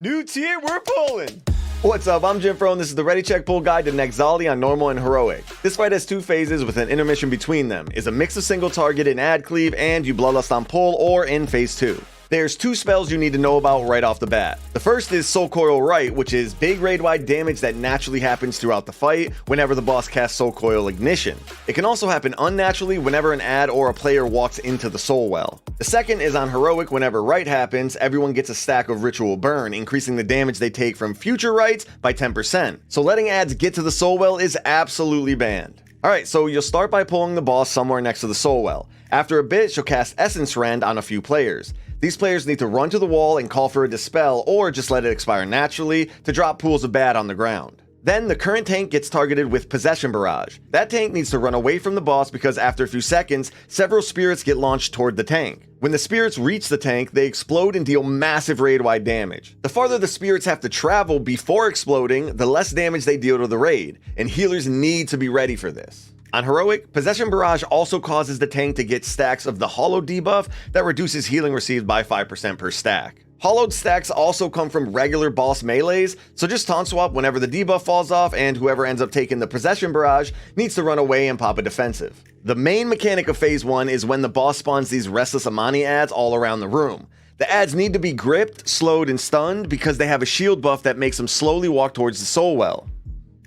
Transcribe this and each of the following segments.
New tier, we're pulling! What's up, I'm Jimfro, and this is the Ready Check Pull Guide to Nek'zali on Normal and Heroic. This fight has two phases with an intermission between them. It's a mix of single target and ad cleave, and you bloodlust on pull or in phase 2. There's two spells you need to know about right off the bat. The first is Soulcoil Right, which is big raid-wide damage that naturally happens throughout the fight whenever the boss casts Soulcoil Ignition. It can also happen unnaturally whenever an ad or a player walks into the Soul Well. The second is on Heroic. Whenever Right happens, everyone gets a stack of Ritual Burn, increasing the damage they take from future Rights by 10%. So letting ads get to the Soul Well is absolutely banned. Alright, so you'll start by pulling the boss somewhere next to the Soul Well. After a bit, she'll cast Essence Rend on a few players. These players need to run to the wall and call for a Dispel, or just let it expire naturally to drop pools of bad on the ground. Then the current tank gets targeted with Possession Barrage. That tank needs to run away from the boss because after a few seconds, several spirits get launched toward the tank. When the spirits reach the tank, they explode and deal massive raid-wide damage. The farther the spirits have to travel before exploding, the less damage they deal to the raid, and healers need to be ready for this. On Heroic, Possession Barrage also causes the tank to get stacks of the Hollow debuff that reduces healing received by 5% per stack. Hollowed stacks also come from regular boss melees, so just taunt swap whenever the debuff falls off, and whoever ends up taking the Possession Barrage needs to run away and pop a defensive. The main mechanic of phase 1 is when the boss spawns these Restless Amani ads all around the room. The ads need to be gripped, slowed, and stunned because they have a shield buff that makes them slowly walk towards the Soul Well.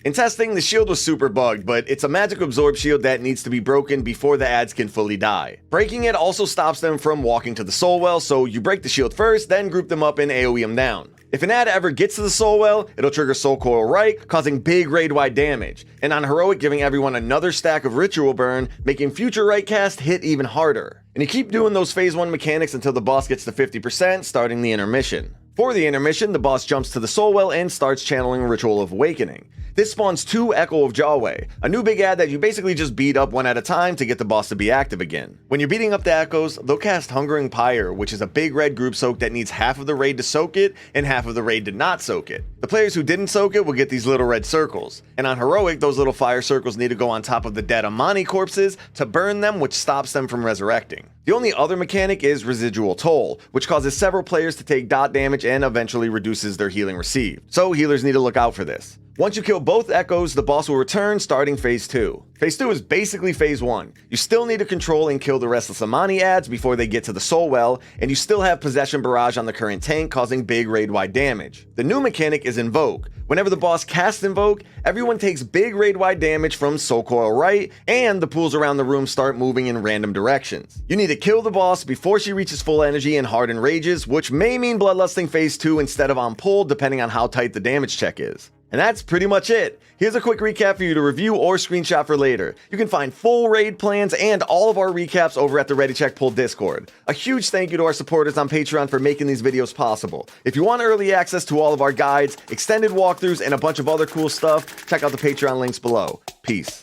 In testing, the shield was super bugged, but it's a magic absorb shield that needs to be broken before the ads can fully die. Breaking it also stops them from walking to the Soul Well, so you break the shield first, then group them up and AoE them down. If an ad ever gets to the Soul Well, it'll trigger Soulcoil Right, causing big raid-wide damage, and on Heroic giving everyone another stack of Ritual Burn, making future Right cast hit even harder. And you keep doing those phase 1 mechanics until the boss gets to 50%, starting the intermission. For the intermission, the boss jumps to the Soul Well and starts channeling Ritual of Awakening. This spawns 2 Echo of Jawway, a new big ad that you basically just beat up one at a time to get the boss to be active again. When you're beating up the Echoes, they'll cast Hungering Pyre, which is a big red group soak that needs half of the raid to soak it and half of the raid to not soak it. The players who didn't soak it will get these little red circles, and on Heroic, those little fire circles need to go on top of the dead Amani corpses to burn them, which stops them from resurrecting. The only other mechanic is Residual Toll, which causes several players to take dot damage and eventually reduces their healing received. So healers need to look out for this. Once you kill both Echoes, the boss will return, starting phase 2. Phase 2 is basically phase 1. You still need to control and kill the Restless Amani ads before they get to the Soul Well, and you still have Possession Barrage on the current tank, causing big raid-wide damage. The new mechanic is Invoke. Whenever the boss casts Invoke, everyone takes big raid-wide damage from Soulcoil Right, and the pools around the room start moving in random directions. You need to kill the boss before she reaches full energy and hardened rages, which may mean bloodlusting phase 2 instead of on pull, depending on how tight the damage check is. And that's pretty much it. Here's a quick recap for you to review or screenshot for later. You can find full raid plans and all of our recaps over at the Ready Check Pull Discord. A huge thank you to our supporters on Patreon for making these videos possible. If you want early access to all of our guides, extended walkthroughs, and a bunch of other cool stuff, check out the Patreon links below. Peace.